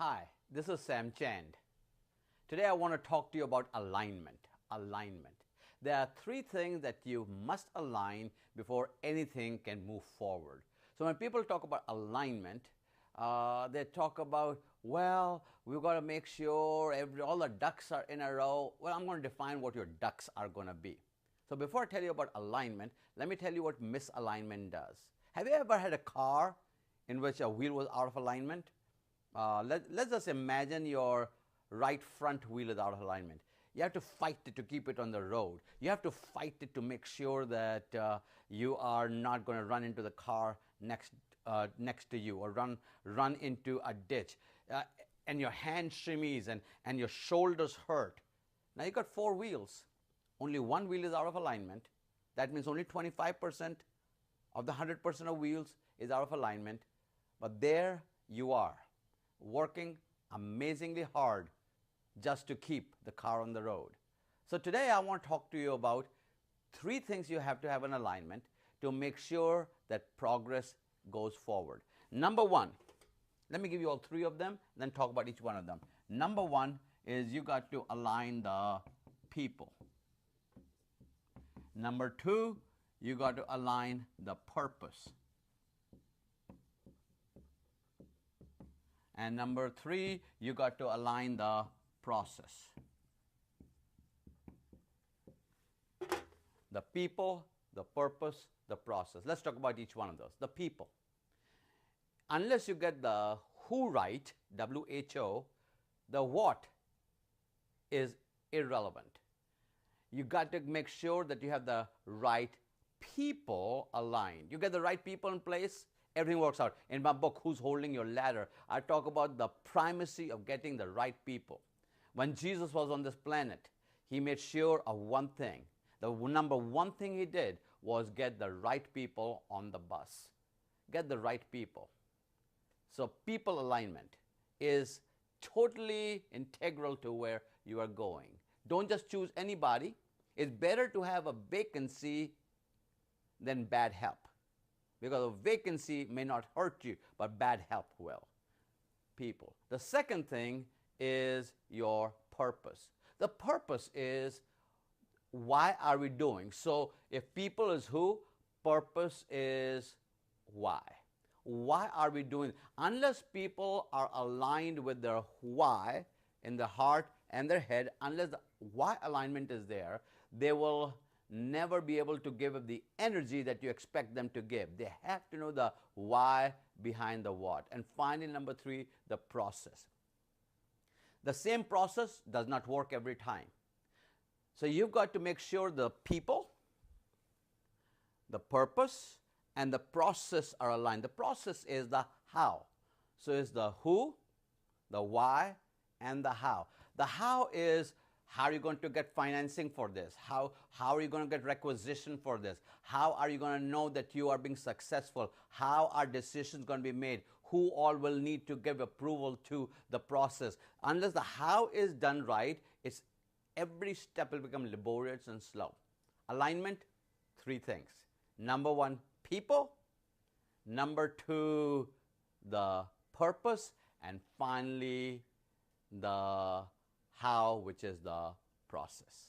Hi, this is Sam Chand. Today I want to talk to you about alignment. Alignment. There are three things that you must align before anything can move forward. So when people talk about alignment, they talk about, well, we've got to make sure all the ducks are in a row. Well, I'm going to define what your ducks are going to be. So before I tell you about alignment, let me tell you what misalignment does. Have you ever had a car in which a wheel was out of alignment? Let's just imagine your right front wheel is out of alignment. You have to fight it to keep it on the road. You have to fight it to make sure that you are not going to run into the car next to you or run into a ditch. And your hand shimmies and your shoulders hurt. Now you got four wheels. Only one wheel is out of alignment. That means only 25% of the 100% of wheels is out of alignment. But there you are, working amazingly hard just to keep the car on the road. So today I want to talk to you about three things you have to have in alignment to make sure that progress goes forward. Number one, let me give you all three of them, then talk about each one of them. Number one is you got to align the people. Number two, you got to align the purpose. And number three, you got to align the process. The people, the purpose, the process. Let's talk about each one of those. The people. Unless you get the who right, WHO, the what is irrelevant. You got to make sure that you have the right people aligned. You get the right people in place, everything works out. In my book, Who's Holding Your Ladder, I talk about the primacy of getting the right people. When Jesus was on this planet, he made sure of one thing. The number one thing he did was get the right people on the bus. Get the right people. So people alignment is totally integral to where you are going. Don't just choose anybody. It's better to have a vacancy than bad help. Because a vacancy may not hurt you, but bad help will. People. The second thing is your purpose. The purpose is why are we doing? So if people is who, purpose is why. Why are we doing? Unless people are aligned with their why in the heart and their head, unless the why alignment is there, they will never be able to give the energy that you expect them to give. They have to know the why behind the what. And finally, number three, the process. The same process does not work every time. So you've got to make sure the people, the purpose, and the process are aligned. The process is the how. So it's the who, the why, and the how. The how is how are you going to get financing for this? How are you going to get requisition for this? How are you going to know that you are being successful? How are decisions going to be made? Who all will need to give approval to the process? Unless the how is done right, it's every step will become laborious and slow. Alignment, three things. Number one, people. Number two, the purpose. And finally, the how, which is the process.